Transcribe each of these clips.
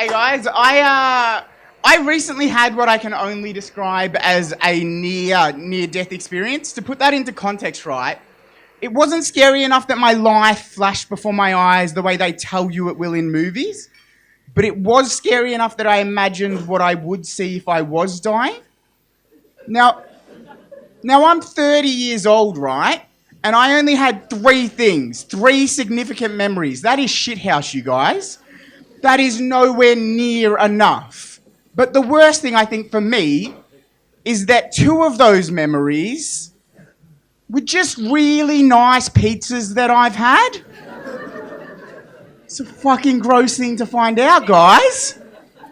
Hey guys, I recently had what I can only describe as a near-death experience. To put that into context, right, it wasn't scary enough that my life flashed before my eyes the way they tell you it will in movies, but it was scary enough that I imagined what I would see if I was dying. Now I'm 30 years old, right? And I only had three significant memories. That is shithouse, you guys. That is nowhere near enough. But the worst thing, I think, for me, is that two of those memories were just really nice pizzas that I've had. It's a fucking gross thing to find out, guys.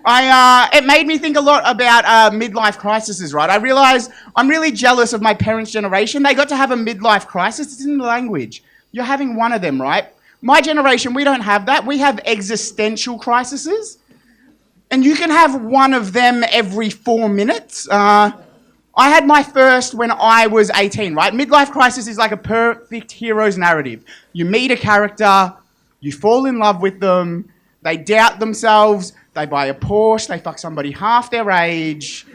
It made me think a lot about midlife crises, right? I realised I'm really jealous of my parents' generation. They got to have a midlife crisis. It's in the language. You're having one of them, right? My generation, we don't have that. We have existential crises. And you can have one of them every 4 minutes. I had my first when I was 18, right? Midlife crisis is like a perfect hero's narrative. You meet a character, you fall in love with them, they doubt themselves, they buy a Porsche, they fuck somebody half their age,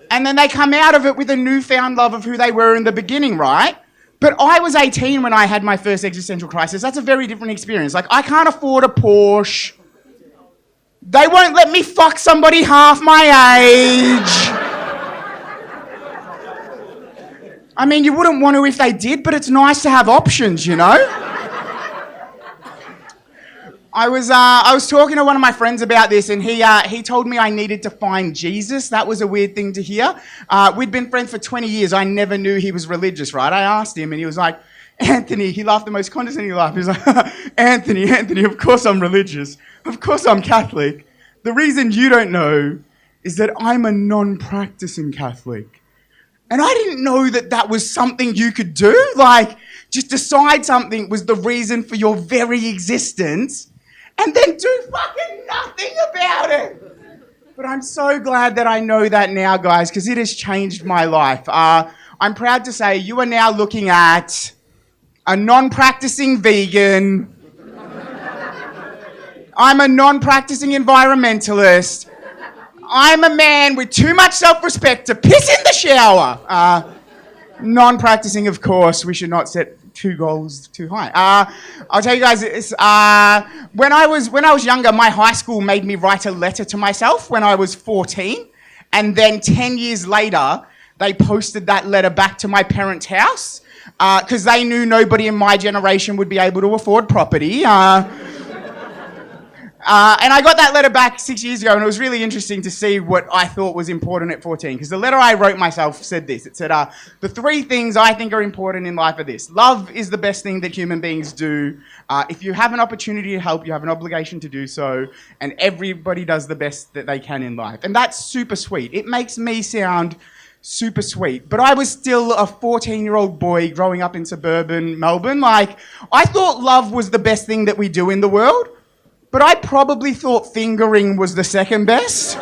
and then they come out of it with a newfound love of who they were in the beginning, right? But I was 18 when I had my first existential crisis. That's a very different experience. Like, I can't afford a Porsche. They won't let me fuck somebody half my age. I mean, you wouldn't want to if they did, but it's nice to have options, you know? I was talking to one of my friends about this, and he told me I needed to find Jesus. That was a weird thing to hear. We'd been friends for 20 years. I never knew he was religious, right? I asked him, and he was like, Anthony, he laughed the most condescending laugh. He was like, Anthony, of course I'm religious. Of course I'm Catholic. The reason you don't know is that I'm a non-practicing Catholic. And I didn't know that that was something you could do. Like, just decide something was the reason for your very existence and then do fucking nothing about it. But I'm so glad that I know that now, guys, because it has changed my life. I'm proud to say you are now looking at a non-practicing vegan. I'm a non-practicing environmentalist. I'm a man with too much self-respect to piss in the shower. Non-practicing, of course. We should not set two goals too high. I'll tell you guys this. When I was younger, my high school made me write a letter to myself when I was 14. And then 10 years later, they posted that letter back to my parents' house because they knew nobody in my generation would be able to afford property. And I got that letter back 6 years ago, and it was really interesting to see what I thought was important at 14. Because the letter I wrote myself said this. It said, the three things I think are important in life are this. Love is the best thing that human beings do. If you have an opportunity to help, you have an obligation to do so. And everybody does the best that they can in life. And that's super sweet. It makes me sound super sweet. But I was still a 14-year-old boy growing up in suburban Melbourne. Like, I thought love was the best thing that we do in the world. But I probably thought fingering was the second best.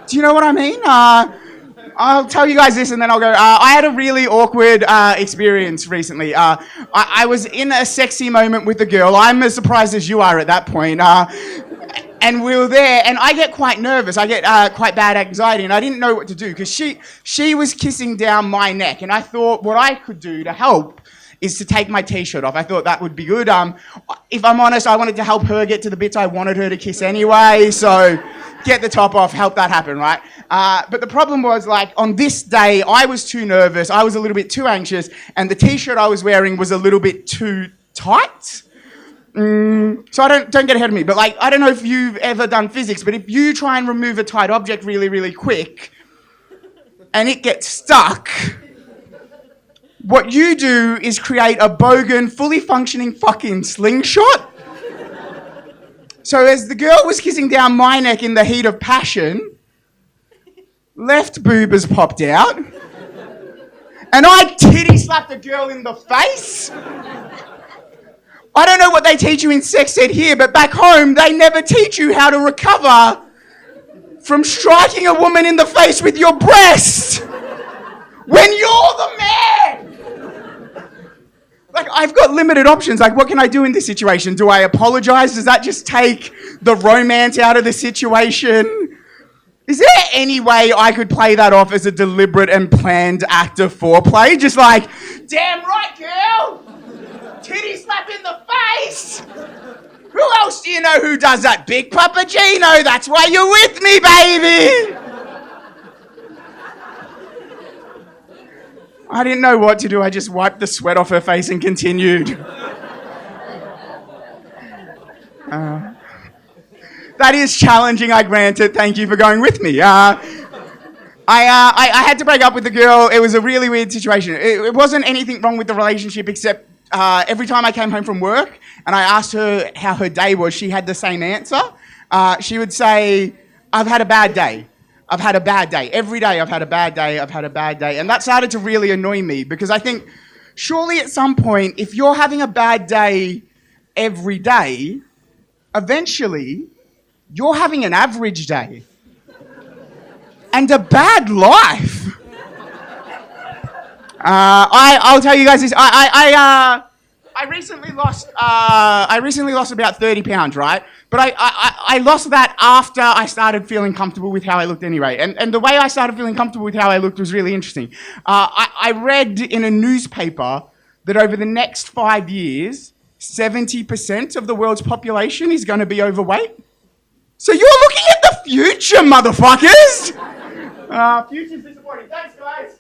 Do you know what I mean? I'll tell you guys this and then I'll go. I had a really awkward experience recently. I was in a sexy moment with a girl. I'm as surprised as you are at that point. And we were there, and I get quite nervous. I get quite bad anxiety, and I didn't know what to do because she was kissing down my neck, and I thought what I could do to help is to take my t-shirt off. I thought that would be good. If I'm honest, I wanted to help her get to the bits I wanted her to kiss anyway, so get the top off, help that happen, right? But the problem was, like, on this day, I was too nervous, I was a little bit too anxious, and the t-shirt I was wearing was a little bit too tight. So don't get ahead of me, but like, I don't know if you've ever done physics, but if you try and remove a tight object really, really quick, and it gets stuck, what you do is create a bogan, fully functioning fucking slingshot. So as the girl was kissing down my neck in the heat of passion, left boob has popped out, and I titty slapped a girl in the face. I don't know what they teach you in sex ed here, but back home, they never teach you how to recover from striking a woman in the face with your breast when you're the man. Like, I've got limited options. Like, what can I do in this situation? Do I apologize? Does that just take the romance out of the situation? Is there any way I could play that off as a deliberate and planned act of foreplay? Just like, damn right, girl! Titty slap in the face! Who else do you know who does that? Big Papa Jeannot, that's why you're with me, baby! I didn't know what to do. I just wiped the sweat off her face and continued. That is challenging, I grant it. Thank you for going with me. I had to break up with the girl. It was a really weird situation. It wasn't anything wrong with the relationship except every time I came home from work and I asked her how her day was, she had the same answer. She would say, I've had a bad day. I've had a bad day. Every day I've had a bad day. I've had a bad day. And that started to really annoy me because I think surely at some point, if you're having a bad day every day, eventually you're having an average day and a bad life. I'll tell you guys this. I recently lost about 30 pounds, right? But I lost that after I started feeling comfortable with how I looked anyway. And the way I started feeling comfortable with how I looked was really interesting. I read in a newspaper that over the next 5 years, 70% of the world's population is going to be overweight. So you're looking at the future, motherfuckers! Future's disappointing. Thanks, guys.